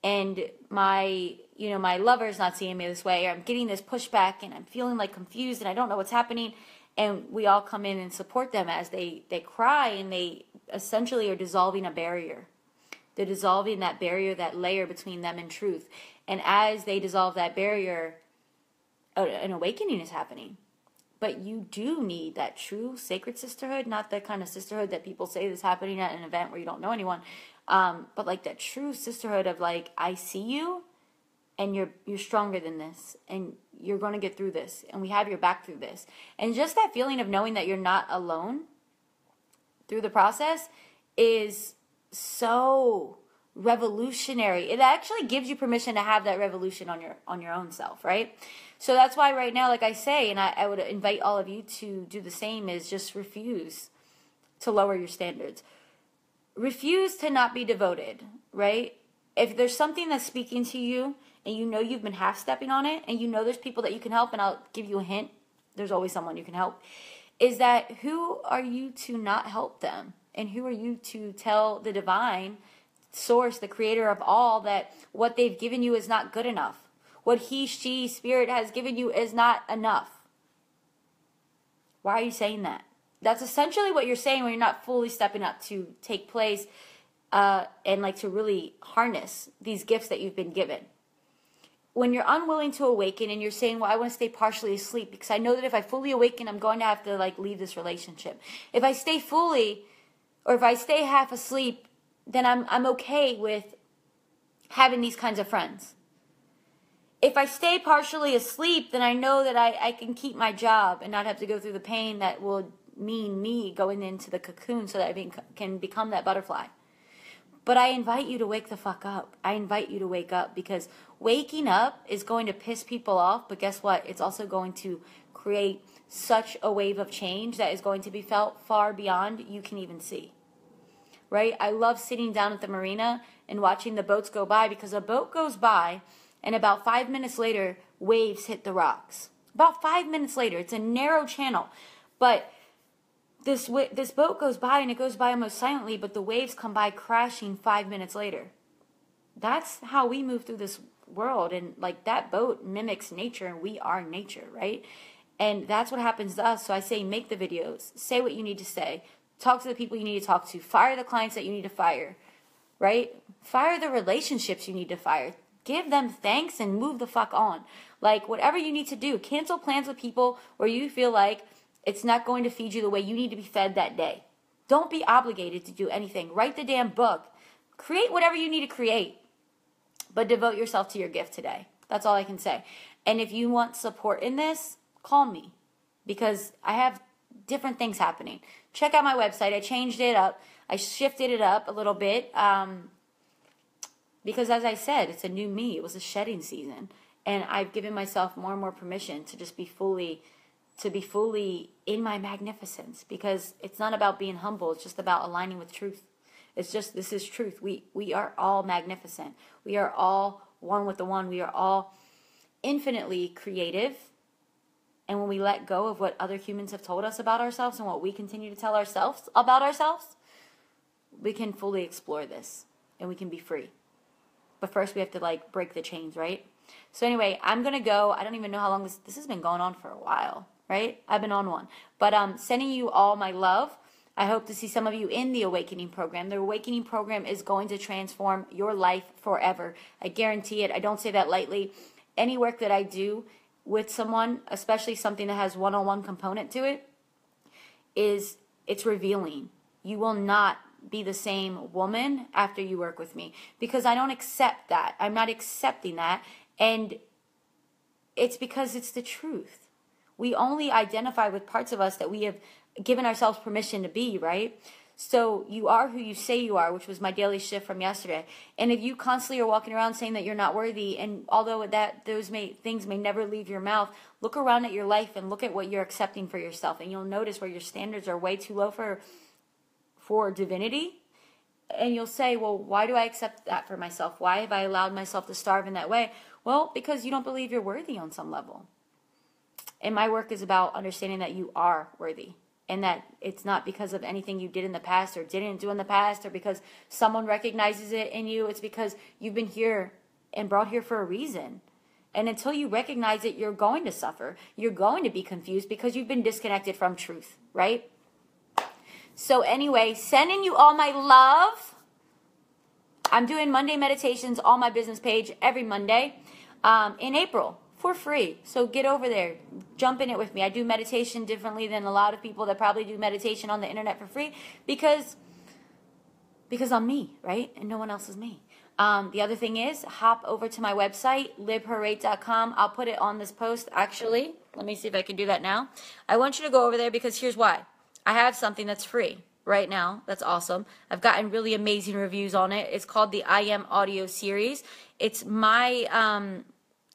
And my lover is not seeing me this way, or I'm getting this pushback, and I'm feeling like confused, and I don't know what's happening. And we all come in and support them as they cry, and they essentially are dissolving a barrier. They're dissolving that barrier, that layer between them and truth. And as they dissolve that barrier, an awakening is happening. But you do need that true sacred sisterhood, not the kind of sisterhood that people say is happening at an event where you don't know anyone. But like that true sisterhood of like, I see you, and you're stronger than this, and you're going to get through this, and we have your back through this. And just that feeling of knowing that you're not alone through the process is so revolutionary. It actually gives you permission to have that revolution on your own self, right? So that's why right now, like I say, and I would invite all of you to do the same, is just refuse to lower your standards. Refuse to not be devoted, right? If there's something that's speaking to you and you know you've been half-stepping on it, and you know there's people that you can help, and I'll give you a hint, there's always someone you can help, is that who are you to not help them? And who are you to tell the divine source, the creator of all, that what they've given you is not good enough? What he, she, spirit has given you is not enough. Why are you saying that? That's essentially what you're saying when you're not fully stepping up to take place and like to really harness these gifts that you've been given. When you're unwilling to awaken and you're saying, well, I want to stay partially asleep because I know that if I fully awaken, I'm going to have to like leave this relationship. If I stay fully, or if I stay half asleep, then I'm okay with having these kinds of friends. If I stay partially asleep, then I know that I can keep my job and not have to go through the pain that will mean me going into the cocoon so that I can become that butterfly. But I invite you to wake the fuck up. I invite you to wake up, because waking up is going to piss people off, but guess what? It's also going to create such a wave of change that is going to be felt far beyond you can even see. Right? I love sitting down at the marina and watching the boats go by, because a boat goes by and about 5 minutes later, waves hit the rocks. About 5 minutes later. It's a narrow channel. But this boat goes by, and it goes by almost silently, but the waves come by crashing 5 minutes later. That's how we move through this world. And like that boat mimics nature, and we are nature, right? And that's what happens to us. So I say, make the videos. Say what you need to say. Talk to the people you need to talk to. Fire the clients that you need to fire. right? Fire the relationships you need to fire. Give them thanks and move the fuck on. Like, whatever you need to do. Cancel plans with people where you feel like it's not going to feed you the way you need to be fed that day. Don't be obligated to do anything. Write the damn book. Create whatever you need to create. But devote yourself to your gift today. That's all I can say. And if you want support in this, call me. Because I have different things happening. Check out my website. I changed it up. I shifted it up a little bit. Because as I said, it's a new me. It was a shedding season. And I've given myself more and more permission to just be fully in my magnificence. Because it's not about being humble. It's just about aligning with truth. It's just, this is truth. We are all magnificent. We are all one with the one. We are all infinitely creative. And when we let go of what other humans have told us about ourselves and what we continue to tell ourselves about ourselves, we can fully explore this and we can be free. But first we have to like break the chains, right? So anyway, I'm going to go. I don't even know how long this has been going on for a while, right? I've been on one. But sending you all my love. I hope to see some of you in the Awakening Program. The Awakening Program is going to transform your life forever. I guarantee it. I don't say that lightly. Any work that I do with someone, especially something that has one-on-one component to it, it's revealing. You will not be the same woman after you work with me because I don't accept that. I'm not accepting that. And it's because it's the truth. We only identify with parts of us that we have given ourselves permission to be, right? So you are who you say you are, which was my daily shift from yesterday. And if you constantly are walking around saying that you're not worthy, and although those things may never leave your mouth, look around at your life and look at what you're accepting for yourself, and you'll notice where your standards are way too low for divinity. And you'll say, well, why do I accept that for myself? Why have I allowed myself to starve in that way? Well, because you don't believe you're worthy on some level. And my work is about understanding that you are worthy. And that it's not because of anything you did in the past or didn't do in the past or because someone recognizes it in you. It's because you've been here and brought here for a reason. And until you recognize it, you're going to suffer. You're going to be confused because you've been disconnected from truth, right? So anyway, sending you all my love. I'm doing Monday meditations on my business page every Monday in April. For free. So get over there. Jump in it with me. I do meditation differently than a lot of people that probably do meditation on the internet for free because I'm me, right? And no one else is me. The other thing is, hop over to my website, libherrate.com. I'll put it on this post, actually. Let me see if I can do that now. I want you to go over there because here's why. I have something that's free right now. That's awesome. I've gotten really amazing reviews on it. It's called the I Am Audio Series. It's my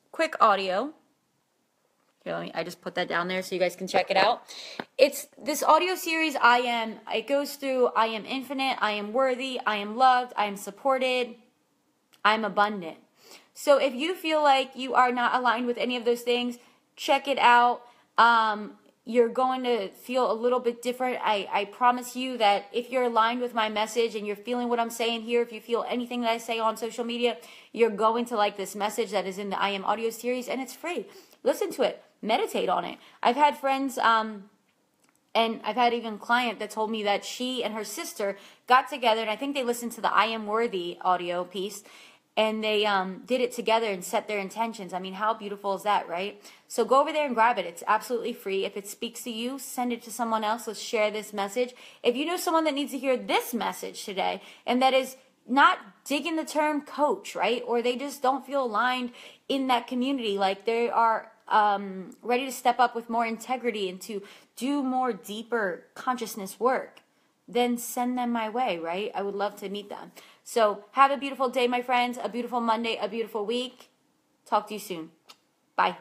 quick audio. Here, I just put that down there so you guys can check it out. It's this audio series. It goes through I am infinite, I am worthy, I am loved, I am supported, I'm abundant. So if you feel like you are not aligned with any of those things, check it out. You're going to feel a little bit different. I promise you that if you're aligned with my message and you're feeling what I'm saying here, if you feel anything that I say on social media, you're going to like this message that is in the I Am Audio Series, and it's free. Listen to it. Meditate on it. I've had friends, and I've had even a client that told me that she and her sister got together, and I think they listened to the I Am Worthy audio piece, and they did it together and set their intentions. I mean, how beautiful is that, right? So go over there and grab it. It's absolutely free. If it speaks to you, send it to someone else. Let's share this message. If you know someone that needs to hear this message today and that is not digging the term coach, right? Or they just don't feel aligned in that community, like they are ready to step up with more integrity and to do more deeper consciousness work, then send them my way, right? I would love to meet them. So have a beautiful day, my friends, a beautiful Monday, a beautiful week. Talk to you soon. Bye.